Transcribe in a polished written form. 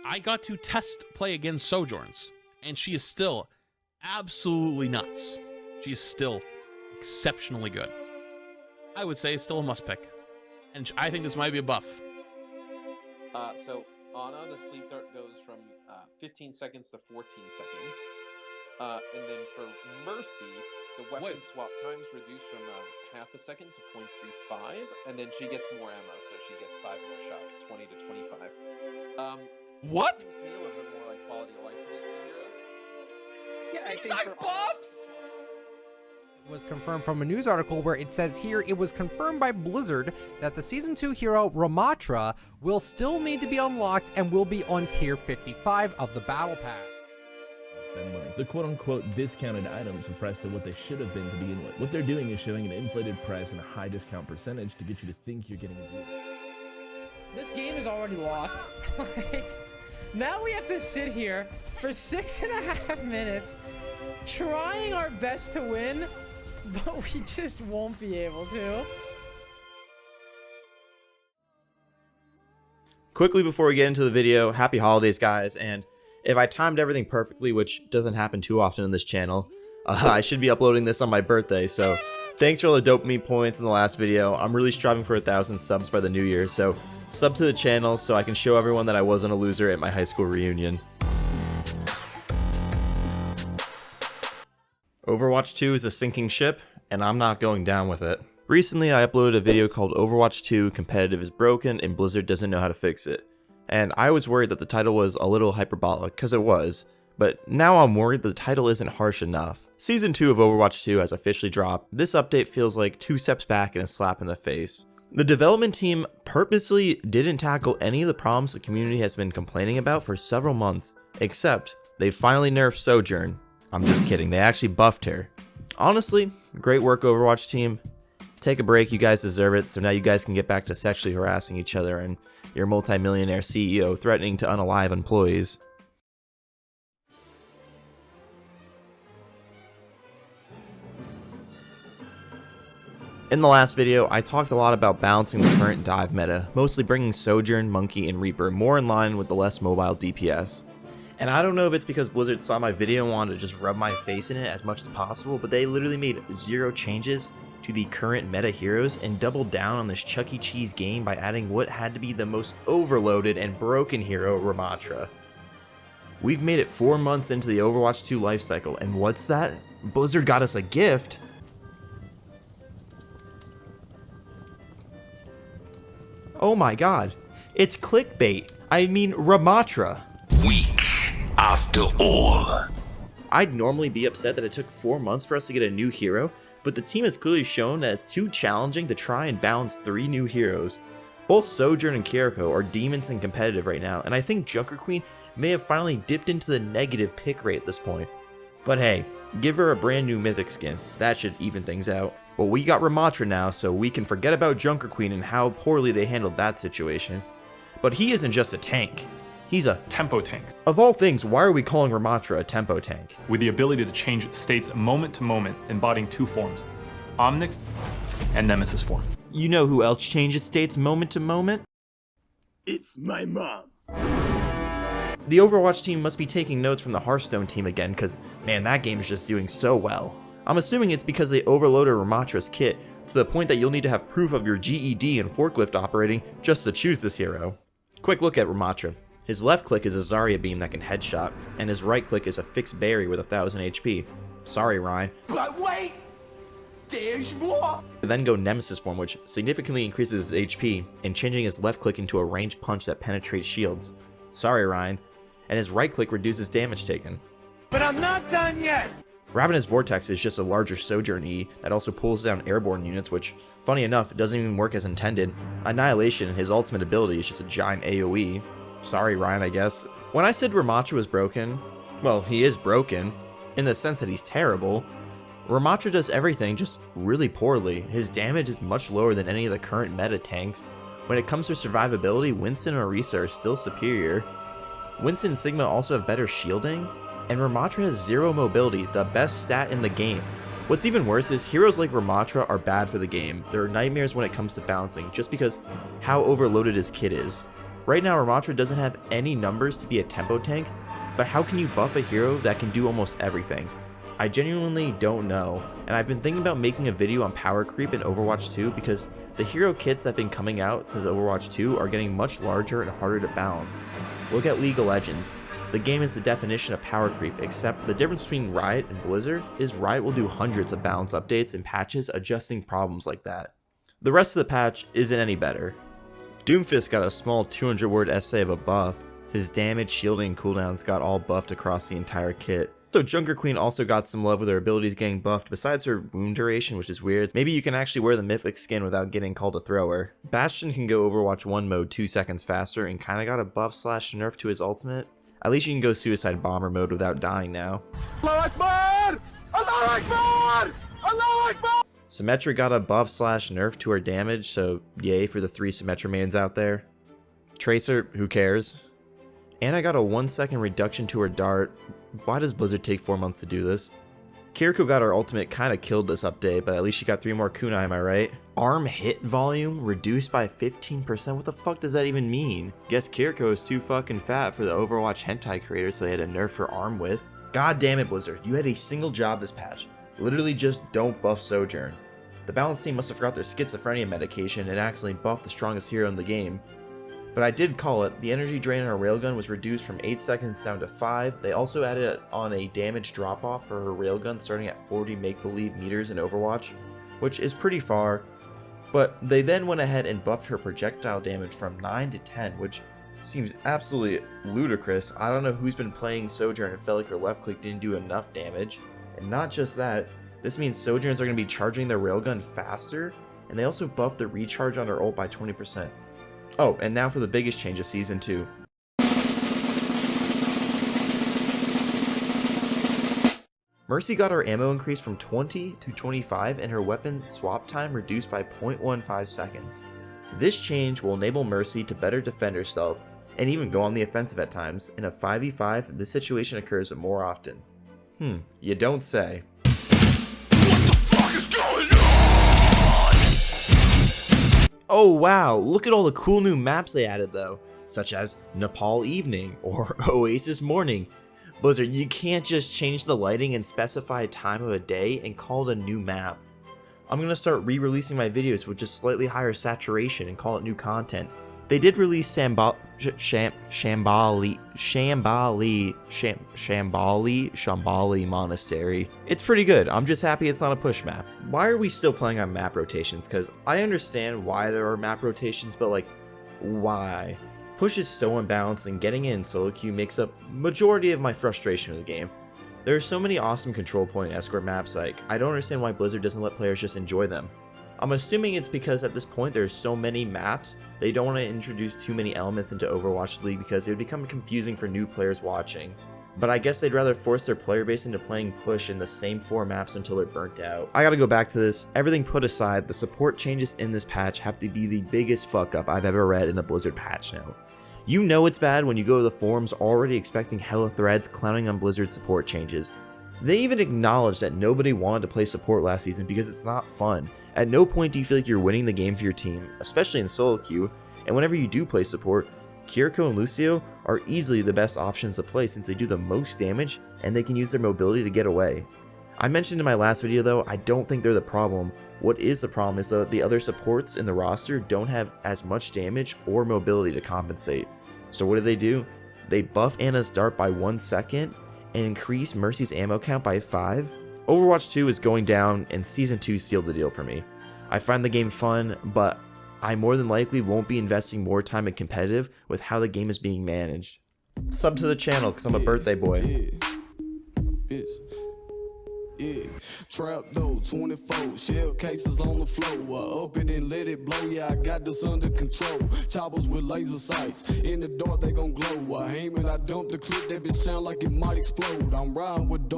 I got to test play against Sojourns, and she is still absolutely nuts. She's still exceptionally good. I would say it's still a must pick. And I think this might be a buff. So Ana, the sleep dart goes from 15 seconds to 14 seconds. And then for Mercy, the weapon swap times reduced from half a second to 0.35, and then she gets more ammo, so she gets 5 more shots, 20 to 25. What? Seems to me a little bit more like quality of life for these two heroes. Yeah, These are buffs! It was confirmed from a news article where it says here it was confirmed by Blizzard that the Season 2 hero Ramatra will still need to be unlocked and will be on tier 55 of the Battle Pass. Spend money. The quote-unquote discounted items are priced to what they should have been to begin with. What they're doing is showing an inflated price and a high discount percentage to get you to think you're getting a deal. This game is already lost. Like, now we have to sit here for 6.5 minutes trying our best to win, but we just won't be able to. Quickly before we get into the video, happy holidays, guys, and if I timed everything perfectly, which doesn't happen too often in this channel, I should be uploading this on my birthday, so thanks for all the dopamine points in the last video. I'm really striving for 1,000 subs by the new year, so sub to the channel so I can show everyone that I wasn't a loser at my high school reunion. Overwatch 2 is a sinking ship, and I'm not going down with it. Recently, I uploaded a video called Overwatch 2 Competitive is Broken and Blizzard Doesn't Know How to Fix It. And I was worried that the title was a little hyperbolic, because it was, but now I'm worried the title isn't harsh enough. Season 2 of Overwatch 2 has officially dropped. This update feels like 2 steps back and a slap in the face. The development team purposely didn't tackle any of the problems the community has been complaining about for several months, except they finally nerfed Sojourn. I'm just kidding, they actually buffed her. Honestly, great work Overwatch team. Take a break, you guys deserve it, so now you guys can get back to sexually harassing each other and your multi-millionaire CEO threatening to unalive employees. In the last video, I talked a lot about balancing the current dive meta, mostly bringing Sojourn, Monkey, and Reaper more in line with the less mobile DPS. And I don't know if it's because Blizzard saw my video and wanted to just rub my face in it as much as possible, but they literally made 0 changes to the current meta heroes and doubled down on this Chuck E. Cheese game by adding what had to be the most overloaded and broken hero, Ramatra. We've made it 4 months into the Overwatch 2 lifecycle, and what's that? Blizzard got us a gift. Oh my god, it's clickbait. I mean Ramatra. Weak, after all. I'd normally be upset that it took 4 months for us to get a new hero, but the team has clearly shown that it's too challenging to try and balance 3 new heroes. Both Sojourn and Kiriko are demons and competitive right now, and I think Junker Queen may have finally dipped into the negative pick rate at this point. But hey, give her a brand new mythic skin, that should even things out. But we got Ramatra now, so we can forget about Junker Queen and how poorly they handled that situation. But he isn't just a tank. He's a tempo tank. Of all things, why are we calling Ramatra a tempo tank? With the ability to change states moment to moment, embodying 2 forms, Omnic and Nemesis form. You know who else changes states moment to moment? It's my mom. The Overwatch team must be taking notes from the Hearthstone team again, because man, that game is just doing so well. I'm assuming it's because they overloaded Ramatra's kit to the point that you'll need to have proof of your GED and forklift operating just to choose this hero. Quick look at Ramatra. His left click is a Zarya beam that can headshot, and his right click is a fixed berry with 1000 HP. Sorry, Ryan. But wait! There's more! Then go Nemesis form, which significantly increases his HP, and changing his left click into a ranged punch that penetrates shields. Sorry, Ryan. And his right click reduces damage taken. But I'm not done yet! Ravenous Vortex is just a larger Sojourn E that also pulls down airborne units, which, funny enough, doesn't even work as intended. Annihilation, his ultimate ability, is just a giant AoE. Sorry, Ryan, I guess. When I said Ramatra was broken, well, he is broken, in the sense that he's terrible. Ramatra does everything just really poorly. His damage is much lower than any of the current meta tanks. When it comes to survivability, Winston and Orisa are still superior. Winston and Sigma also have better shielding, and Ramatra has 0 mobility, the best stat in the game. What's even worse is heroes like Ramatra are bad for the game. They're nightmares when it comes to balancing, just because how overloaded his kit is. Right now, Ramatra doesn't have any numbers to be a tempo tank, but how can you buff a hero that can do almost everything? I genuinely don't know, and I've been thinking about making a video on power creep in Overwatch 2 because the hero kits that have been coming out since Overwatch 2 are getting much larger and harder to balance. Look at League of Legends. The game is the definition of power creep, except the difference between Riot and Blizzard is Riot will do hundreds of balance updates and patches adjusting problems like that. The rest of the patch isn't any better. Doomfist got a small 200-word essay of a buff. His damage, shielding, and cooldowns got all buffed across the entire kit. So Junker Queen also got some love with her abilities getting buffed besides her wound duration, which is weird. Maybe you can actually wear the mythic skin without getting called a thrower. Bastion can go Overwatch 1 mode 2 seconds faster and kinda got a buff / nerf to his ultimate. At least you can go suicide bomber mode without dying now. Allahu Akbar! Allahu Akbar! Allahu Akbar! Symmetra got a buff / nerf to her damage, so yay for the 3 Symmetra mains out there. Tracer, who cares? And I got a 1-second reduction to her dart. Why does Blizzard take 4 months to do this? Kiriko got her ultimate, kinda killed this update, but at least she got 3 more kunai, am I right? Arm hit volume reduced by 15%, what the fuck does that even mean? Guess Kiriko is too fucking fat for the Overwatch hentai creators, so they had to nerf her arm width. God damn it, Blizzard, you had a single job this patch. Literally just don't buff Sojourn. The balance team must have forgot their schizophrenia medication and accidentally buffed the strongest hero in the game. But I did call it, the energy drain on her railgun was reduced from 8 seconds down to 5. They also added on a damage drop off for her railgun starting at 40 make-believe meters in Overwatch, which is pretty far. But they then went ahead and buffed her projectile damage from 9 to 10, which seems absolutely ludicrous. I don't know who's been playing Sojourn and felt like her left click didn't do enough damage. And not just that, this means Sojourns are going to be charging their railgun faster, and they also buffed the recharge on her ult by 20%. Oh, and now for the biggest change of Season 2. Mercy got her ammo increased from 20 to 25 and her weapon swap time reduced by 0.15 seconds. This change will enable Mercy to better defend herself and even go on the offensive at times. In a 5v5, this situation occurs more often. You don't say. Oh wow, look at all the cool new maps they added though, such as Nepal Evening or Oasis Morning. Blizzard, you can't just change the lighting and specify a time of a day and call it a new map. I'm gonna start re-releasing my videos with just slightly higher saturation and call it new content. They did release Shambali Monastery. It's pretty good, I'm just happy it's not a push map. Why are we still playing on map rotations? Because I understand why there are map rotations, but like, why? Push is so unbalanced and getting in solo queue makes up majority of my frustration with the game. There are so many awesome control point escort maps, like, I don't understand why Blizzard doesn't let players just enjoy them. I'm assuming it's because at this point there's so many maps, they don't want to introduce too many elements into Overwatch League because it would become confusing for new players watching. But I guess they'd rather force their player base into playing push in the same 4 maps until they're burnt out. I gotta go back to this, everything put aside, the support changes in this patch have to be the biggest fuck up I've ever read in a Blizzard patch note. You know it's bad when you go to the forums already expecting hella threads clowning on Blizzard support changes. They even acknowledge that nobody wanted to play support last season because it's not fun. At no point do you feel like you're winning the game for your team, especially in solo queue, and whenever you do play support, Kiriko and Lucio are easily the best options to play since they do the most damage and they can use their mobility to get away. I mentioned in my last video though, I don't think they're the problem. What is the problem is that the other supports in the roster don't have as much damage or mobility to compensate. So what do? They buff Ana's dart by 1 second and increase Mercy's ammo count by 5. Overwatch 2 is going down and Season 2 sealed the deal for me. I find the game fun, but I more than likely won't be investing more time in competitive with how the game is being managed. Sub to the channel because I'm a birthday boy. Trap though, 24 shell cases on the floor. Up it and let it blow. Yeah, I got this under control. Choppers with laser sights in the dark, they gon' glow. I aim and I dump the clip, that bitch sound like it might explode. I'm riding with